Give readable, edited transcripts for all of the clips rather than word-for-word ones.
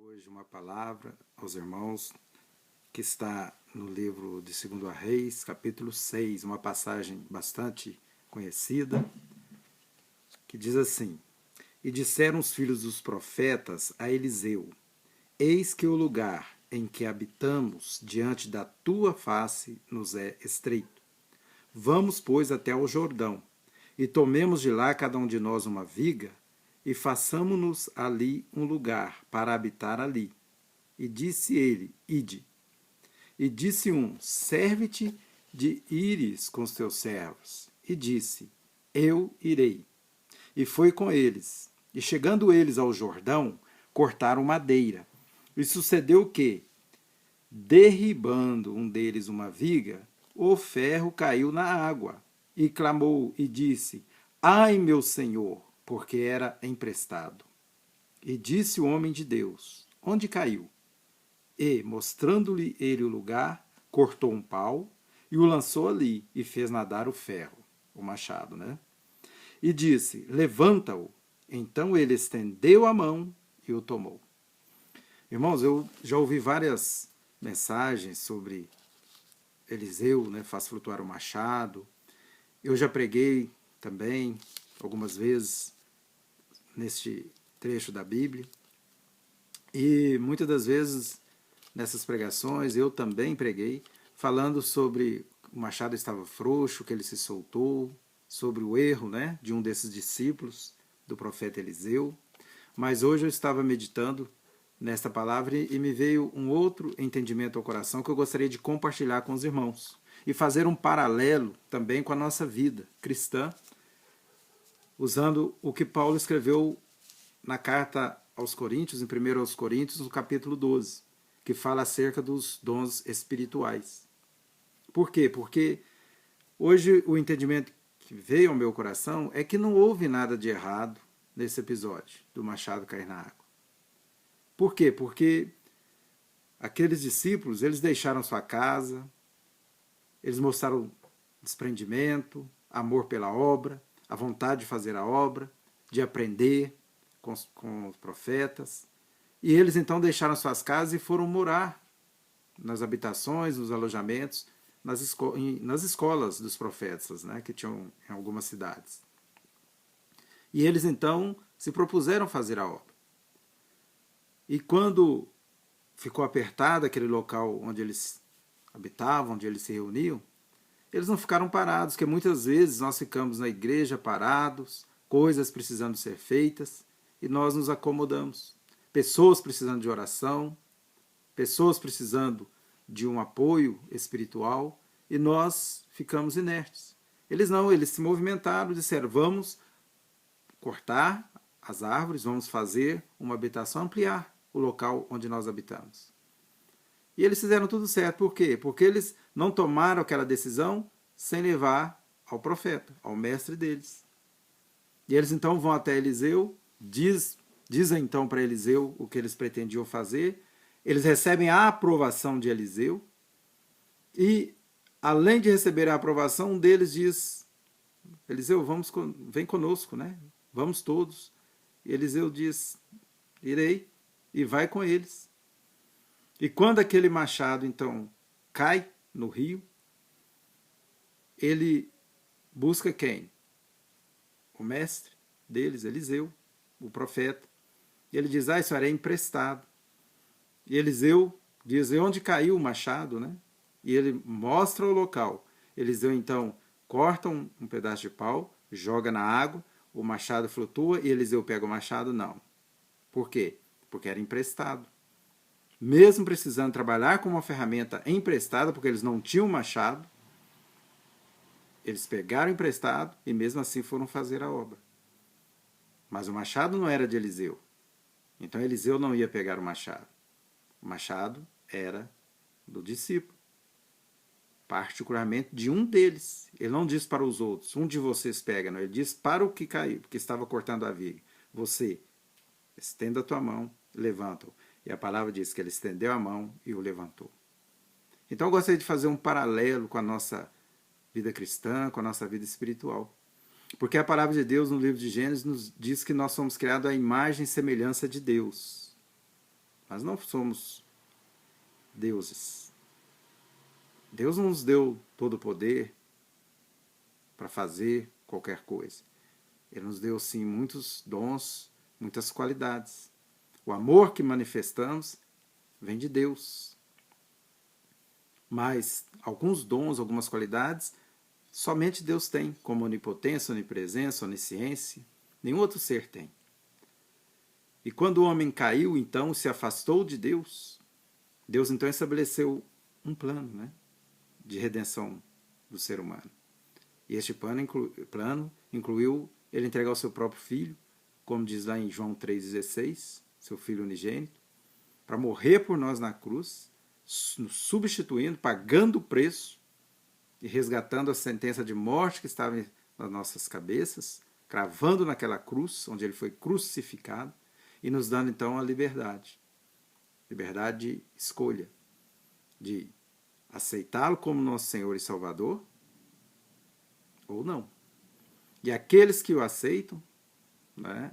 Hoje uma palavra aos irmãos que está no livro de 2 Reis, capítulo 6, uma passagem bastante conhecida, que diz assim: E disseram os filhos dos profetas a Eliseu: Eis que o lugar em que habitamos diante da tua face nos é estreito. Vamos, pois, até ao Jordão, e tomemos de lá cada um de nós uma viga, e façamo-nos ali um lugar para habitar ali. E disse ele: Ide. E disse um: Serve-te de ires com os teus servos. E disse: Eu irei. E foi com eles. E chegando eles ao Jordão, cortaram madeira. E sucedeu que, derribando um deles uma viga, o ferro caiu na água. E clamou e disse: Ai, meu senhor, porque era emprestado. E disse o homem de Deus: Onde caiu? E, mostrando-lhe ele o lugar, cortou um pau e o lançou ali e fez nadar o ferro, o machado, né? E disse: Levanta-o. Então ele estendeu a mão e o tomou. Irmãos, eu já ouvi várias mensagens sobre Eliseu, né? Faz flutuar o machado. Eu já preguei também algumas vezes neste trecho da Bíblia. E muitas das vezes nessas pregações eu também preguei falando sobre o machado estava frouxo, que ele se soltou, sobre o erro, né, de um desses discípulos do profeta Eliseu. Mas hoje eu estava meditando nesta palavra e me veio um outro entendimento ao coração que eu gostaria de compartilhar com os irmãos e fazer um paralelo também com a nossa vida cristã, usando o que Paulo escreveu na carta aos Coríntios, em 1 aos Coríntios, no capítulo 12, que fala acerca dos dons espirituais. Por quê? Porque hoje o entendimento que veio ao meu coração é que não houve nada de errado nesse episódio do machado cair na água. Por quê? Porque aqueles discípulos, eles deixaram sua casa, eles mostraram desprendimento, amor pela obra, a vontade de fazer a obra, de aprender com os profetas. E eles então deixaram suas casas e foram morar nas habitações, nos alojamentos, nas escolas dos profetas, né, que tinham em algumas cidades. E eles então se propuseram fazer a obra. E quando ficou apertado aquele local onde eles habitavam, onde eles se reuniam, eles não ficaram parados, porque muitas vezes nós ficamos na igreja parados, coisas precisando ser feitas, e nós nos acomodamos. Pessoas precisando de oração, pessoas precisando de um apoio espiritual, e nós ficamos inertes. Eles não, eles se movimentaram, disseram: vamos cortar as árvores, vamos fazer uma habitação, ampliar o local onde nós habitamos. E eles fizeram tudo certo. Por quê? Porque eles não tomaram aquela decisão sem levar ao profeta, ao mestre deles. E eles então vão até Eliseu, dizem então para Eliseu o que eles pretendiam fazer. Eles recebem a aprovação de Eliseu. E, além de receber a aprovação, um deles diz: Eliseu, vem conosco, né? Vamos todos. E Eliseu diz: irei, e vai com eles. E quando aquele machado, então, cai no rio, ele busca quem? O mestre deles, Eliseu, o profeta. E ele diz: isso era emprestado. E Eliseu diz: onde caiu o machado, né? E ele mostra o local. Eliseu, então, corta um pedaço de pau, joga na água, o machado flutua e Eliseu pega o machado? Não. Por quê? Porque era emprestado. Mesmo precisando trabalhar com uma ferramenta emprestada, porque eles não tinham machado, eles pegaram emprestado e mesmo assim foram fazer a obra. Mas o machado não era de Eliseu. Então Eliseu não ia pegar o machado. O machado era do discípulo, particularmente de um deles. Ele não diz para os outros: um de vocês pega, não. Ele diz para o que caiu, que estava cortando a viga: você, estenda a tua mão, levanta-o. E a palavra diz que ele estendeu a mão e o levantou. Então eu gostaria de fazer um paralelo com a nossa vida cristã, com a nossa vida espiritual. Porque a palavra de Deus no livro de Gênesis nos diz que nós somos criados à imagem e semelhança de Deus. Mas não somos deuses. Deus não nos deu todo o poder para fazer qualquer coisa. Ele nos deu, sim, muitos dons, muitas qualidades. O amor que manifestamos vem de Deus. Mas alguns dons, algumas qualidades, somente Deus tem, como onipotência, onipresença, onisciência. Nenhum outro ser tem. E quando o homem caiu, então, se afastou de Deus, Deus então estabeleceu um plano, né, de redenção do ser humano. E este plano incluiu ele entregar o seu próprio filho, como diz lá em João 3,16, seu filho unigênito, para morrer por nós na cruz, nos substituindo, pagando o preço e resgatando a sentença de morte que estava nas nossas cabeças, cravando naquela cruz, onde ele foi crucificado, e nos dando então a liberdade. Liberdade de escolha, de aceitá-lo como nosso Senhor e Salvador, ou não. E aqueles que o aceitam, né,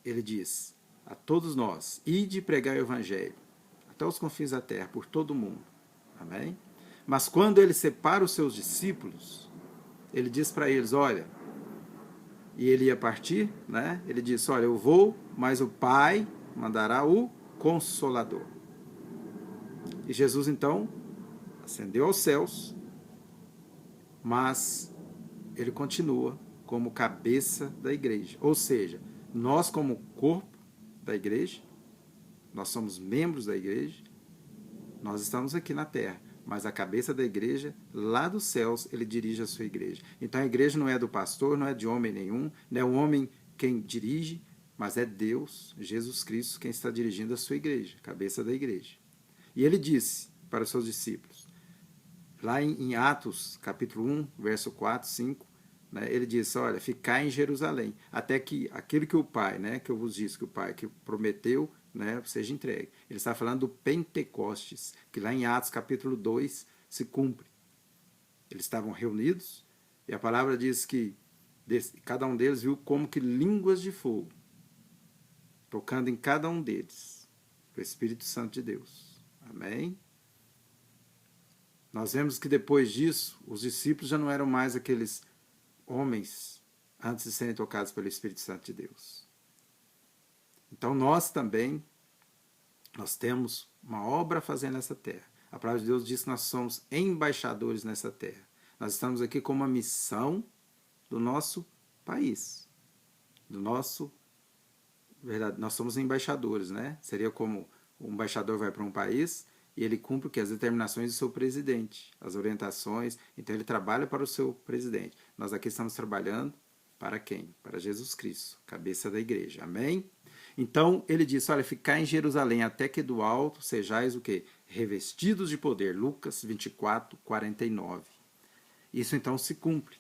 ele diz a todos nós, ide pregar o Evangelho até os confins da terra, por todo o mundo. Amém? Mas quando ele separa os seus discípulos, ele diz para eles, olha, e ele ia partir, né? Ele disse, olha, eu vou, mas o Pai mandará o Consolador. E Jesus, então, ascendeu aos céus, mas ele continua como cabeça da igreja. Ou seja, nós como corpo da igreja, nós somos membros da igreja, nós estamos aqui na terra, mas a cabeça da igreja, lá dos céus, ele dirige a sua igreja. Então a igreja não é do pastor, não é de homem nenhum, não é o homem quem dirige, mas é Deus, Jesus Cristo, quem está dirigindo a sua igreja, cabeça da igreja. E ele disse para os seus discípulos, lá em Atos, capítulo 1, verso 4, 5, né, ele disse, olha, ficai em Jerusalém, até que aquilo que o Pai, né, que eu vos disse, que o Pai que prometeu, né, seja entregue. Ele está falando do Pentecostes, que lá em Atos, capítulo 2, se cumpre. Eles estavam reunidos, e a palavra diz que cada um deles viu como que línguas de fogo, tocando em cada um deles, o Espírito Santo de Deus. Amém? Nós vemos que depois disso, os discípulos já não eram mais aqueles homens antes de serem tocados pelo Espírito Santo de Deus. Então nós também, nós temos uma obra a fazer nessa terra. A palavra de Deus diz que nós somos embaixadores nessa terra. Nós estamos aqui com uma missão do nosso país, do nosso, verdade, nós somos embaixadores, né? Seria como o embaixador vai para um país e ele cumpre o que? As determinações do seu presidente, as orientações, então ele trabalha para o seu presidente. Nós aqui estamos trabalhando para quem? Para Jesus Cristo, cabeça da igreja. Amém? Então ele disse, olha, ficai em Jerusalém até que do alto sejais o quê? Revestidos de poder. Lucas 24, 49. Isso então se cumpre.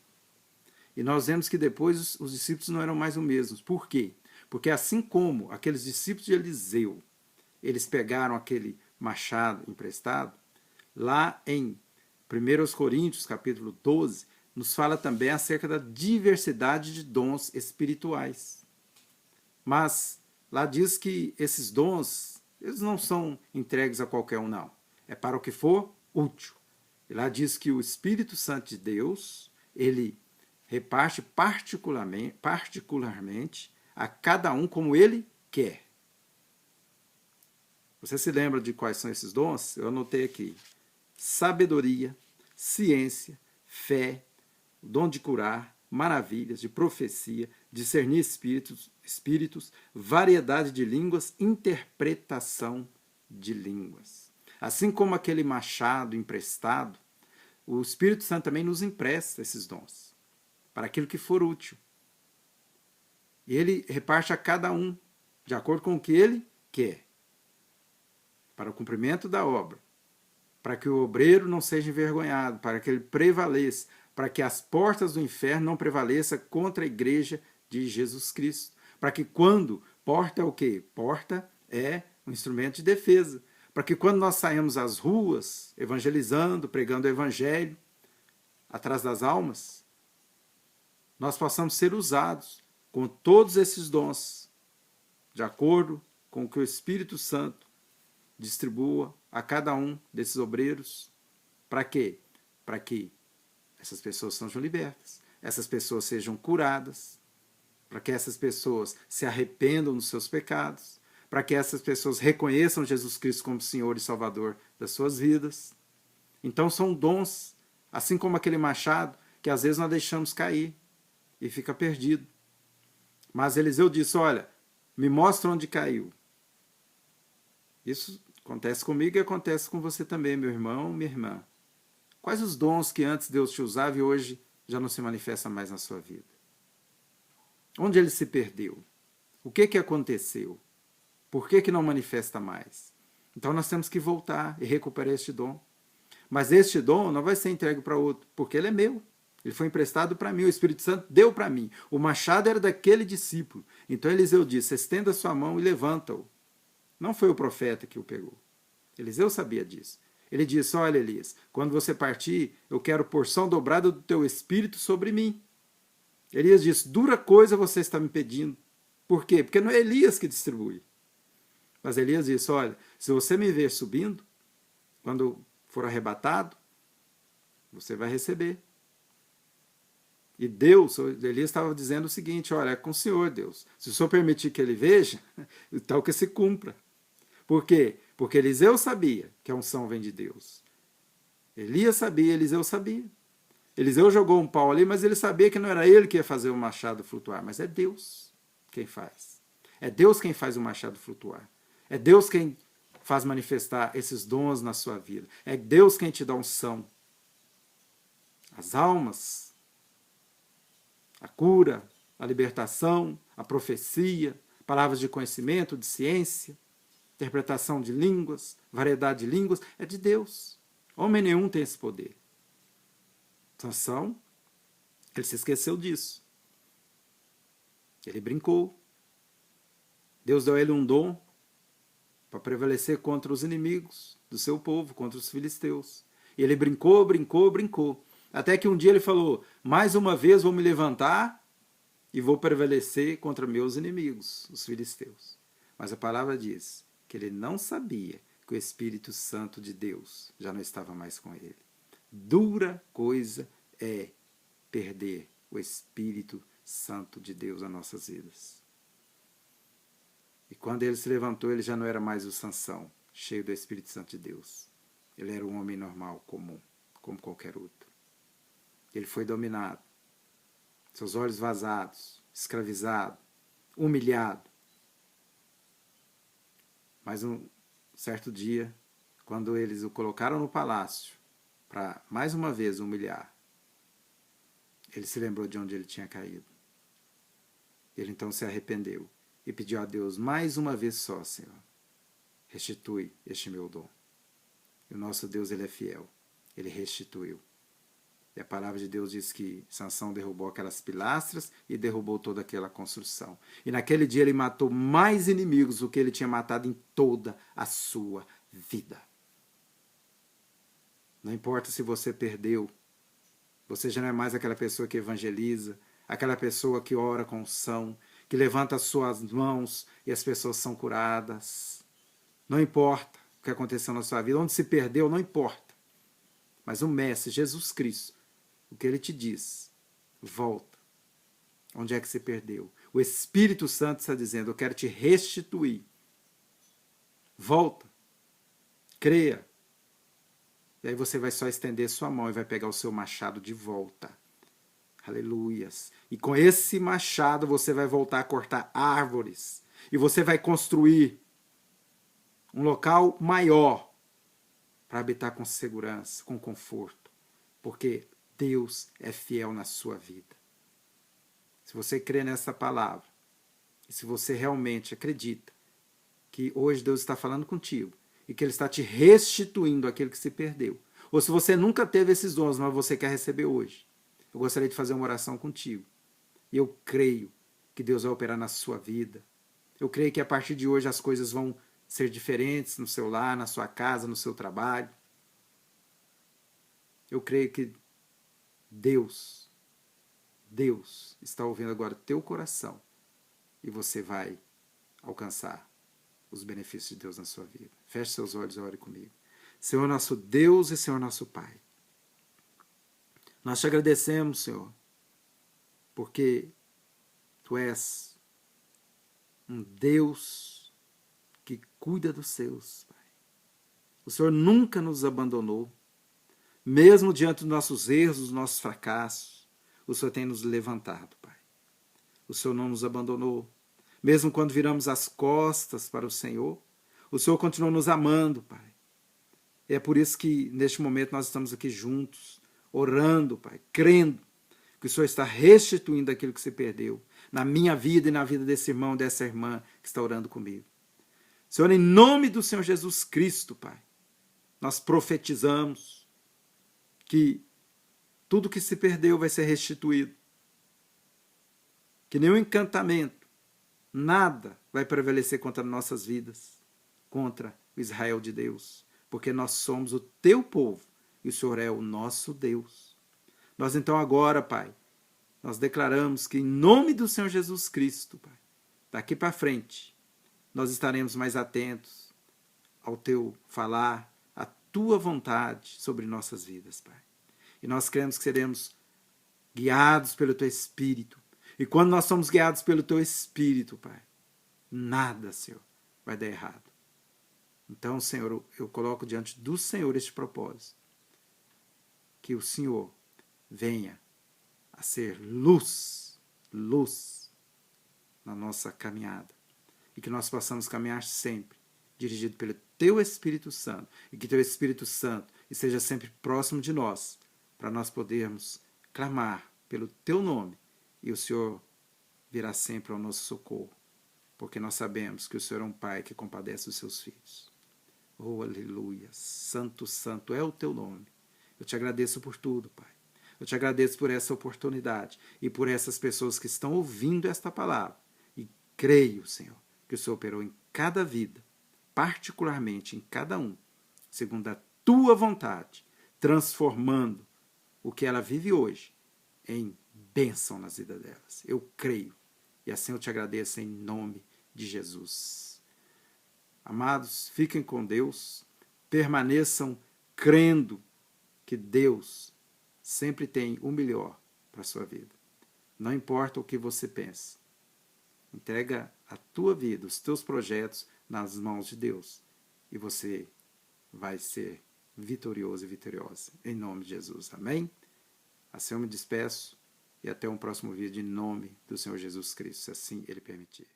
E nós vemos que depois os discípulos não eram mais os mesmos. Por quê? Porque assim como aqueles discípulos de Eliseu, eles pegaram aquele machado emprestado, lá em 1 Coríntios, capítulo 12, nos fala também acerca da diversidade de dons espirituais. Mas lá diz que esses dons, eles não são entregues a qualquer um, não. É para o que for útil. E lá diz que o Espírito Santo de Deus, ele reparte particularmente a cada um como ele quer. Você se lembra de quais são esses dons? Eu anotei aqui. Sabedoria, ciência, fé, o dom de curar, maravilhas, de profecia, discernir espíritos, variedade de línguas, interpretação de línguas. Assim como aquele machado emprestado, o Espírito Santo também nos empresta esses dons, para aquilo que for útil. E ele reparte a cada um, de acordo com o que ele quer, para o cumprimento da obra, para que o obreiro não seja envergonhado, para que ele prevaleça, para que as portas do inferno não prevaleçam contra a igreja de Jesus Cristo. Para que quando, porta é o quê? Porta é um instrumento de defesa. Para que quando nós saímos às ruas, evangelizando, pregando o evangelho, atrás das almas, nós possamos ser usados com todos esses dons, de acordo com que o Espírito Santo distribua a cada um desses obreiros. Para quê? Para que essas pessoas sejam libertas, essas pessoas sejam curadas, para que essas pessoas se arrependam dos seus pecados, para que essas pessoas reconheçam Jesus Cristo como Senhor e Salvador das suas vidas. Então são dons, assim como aquele machado, que às vezes nós deixamos cair e fica perdido. Mas Eliseu disse, olha, me mostra onde caiu. Isso acontece comigo e acontece com você também, meu irmão, minha irmã. Quais os dons que antes Deus te usava e hoje já não se manifesta mais na sua vida? Onde ele se perdeu? O que aconteceu? Por que não manifesta mais? Então nós temos que voltar e recuperar este dom. Mas este dom não vai ser entregue para outro, porque ele é meu. Ele foi emprestado para mim, o Espírito Santo deu para mim. O machado era daquele discípulo. Então Eliseu disse, estenda a sua mão e levanta-o. Não foi o profeta que o pegou. Eliseu sabia disso. Ele disse, olha Elias, quando você partir, eu quero porção dobrada do teu espírito sobre mim. Elias disse, dura coisa você está me pedindo. Por quê? Porque não é Elias que distribui. Mas Elias disse, olha, se você me ver subindo, quando for arrebatado, você vai receber. E Deus, Elias estava dizendo o seguinte, olha, é com o Senhor, Deus. Se o Senhor permitir que ele veja, então que se cumpra. Por quê? Porque Eliseu sabia que a unção vem de Deus. Elias sabia, Eliseu sabia. Eliseu jogou um pau ali, mas ele sabia que não era ele que ia fazer o machado flutuar, mas é Deus quem faz. É Deus quem faz o machado flutuar. É Deus quem faz manifestar esses dons na sua vida. É Deus quem te dá unção. As almas, a cura, a libertação, a profecia, palavras de conhecimento, de ciência, interpretação de línguas, variedade de línguas, é de Deus. Homem nenhum tem esse poder. Sansão, ele se esqueceu disso. Ele brincou. Deus deu a ele um dom para prevalecer contra os inimigos do seu povo, contra os filisteus. E ele brincou, brincou, brincou. Até que um dia ele falou, mais uma vez vou me levantar e vou prevalecer contra meus inimigos, os filisteus. Mas a palavra diz que ele não sabia que o Espírito Santo de Deus já não estava mais com ele. Dura coisa é perder o Espírito Santo de Deus nas nossas vidas. E quando ele se levantou, ele já não era mais o Sansão, cheio do Espírito Santo de Deus. Ele era um homem normal, comum, como qualquer outro. Ele foi dominado, seus olhos vazados, escravizado, humilhado. Mas um certo dia, quando eles o colocaram no palácio para mais uma vez humilhar, ele se lembrou de onde ele tinha caído. Ele então se arrependeu e pediu a Deus mais uma vez só, Senhor, restitui este meu dom. E o nosso Deus, ele é fiel, ele restituiu. E a palavra de Deus diz que Sansão derrubou aquelas pilastras e derrubou toda aquela construção. E naquele dia ele matou mais inimigos do que ele tinha matado em toda a sua vida. Não importa se você perdeu, você já não é mais aquela pessoa que evangeliza, aquela pessoa que ora com unção, que levanta as suas mãos e as pessoas são curadas. Não importa o que aconteceu na sua vida, onde se perdeu, não importa. Mas o Mestre, Jesus Cristo, o que ele te diz, volta. Onde é que se perdeu? O Espírito Santo está dizendo, eu quero te restituir. Volta. Creia. E aí você vai só estender sua mão e vai pegar o seu machado de volta. Aleluias. E com esse machado você vai voltar a cortar árvores. E você vai construir um local maior para habitar com segurança, com conforto. Porque Deus é fiel na sua vida. Se você crê nessa palavra, e se você realmente acredita que hoje Deus está falando contigo, e que Ele está te restituindo aquilo que se perdeu, ou se você nunca teve esses dons, mas você quer receber hoje, eu gostaria de fazer uma oração contigo. E eu creio que Deus vai operar na sua vida. Eu creio que a partir de hoje as coisas vão ser diferentes no seu lar, na sua casa, no seu trabalho. Eu creio que Deus está ouvindo agora o teu coração e você vai alcançar os benefícios de Deus na sua vida. Feche seus olhos e ore comigo. Senhor nosso Deus e Senhor nosso Pai, nós te agradecemos, Senhor, porque Tu és um Deus que cuida dos seus, Pai. O Senhor nunca nos abandonou, mesmo diante dos nossos erros, dos nossos fracassos, o Senhor tem nos levantado, Pai. O Senhor não nos abandonou, mesmo quando viramos as costas para o Senhor, o Senhor continua nos amando, Pai. E é por isso que, neste momento, nós estamos aqui juntos, orando, Pai, crendo que o Senhor está restituindo aquilo que se perdeu na minha vida e na vida desse irmão, dessa irmã que está orando comigo. Senhor, em nome do Senhor Jesus Cristo, Pai, nós profetizamos que tudo que se perdeu vai ser restituído. Que nenhum encantamento, nada vai prevalecer contra nossas vidas, contra o Israel de Deus, porque nós somos o teu povo e o Senhor é o nosso Deus. Nós então agora, Pai, nós declaramos que em nome do Senhor Jesus Cristo, Pai, daqui para frente, nós estaremos mais atentos ao teu falar, à tua vontade sobre nossas vidas, Pai. E nós cremos que seremos guiados pelo teu Espírito. E quando nós somos guiados pelo teu Espírito, Pai, nada, Senhor, vai dar errado. Então, Senhor, eu coloco diante do Senhor este propósito. Que o Senhor venha a ser luz na nossa caminhada. E que nós possamos caminhar sempre dirigido pelo teu Espírito Santo. E que teu Espírito Santo esteja sempre próximo de nós, para nós podermos clamar pelo teu nome. E o Senhor virá sempre ao nosso socorro. Porque nós sabemos que o Senhor é um Pai que compadece os seus filhos. Oh, aleluia! Santo, santo é o teu nome. Eu te agradeço por tudo, Pai. Eu te agradeço por essa oportunidade e por essas pessoas que estão ouvindo esta palavra. E creio, Senhor, que o Senhor operou em cada vida, particularmente em cada um, segundo a tua vontade, transformando o que ela vive hoje em bênção nas vidas delas. Eu creio. E assim eu te agradeço em nome de Jesus. Amados, fiquem com Deus, permaneçam crendo que Deus sempre tem o melhor para a sua vida. Não importa o que você pensa. Entrega a tua vida, os teus projetos nas mãos de Deus. E você vai ser vitorioso e vitoriosa. Em nome de Jesus. Amém? Assim eu me despeço e até um próximo vídeo em nome do Senhor Jesus Cristo, se assim Ele permitir.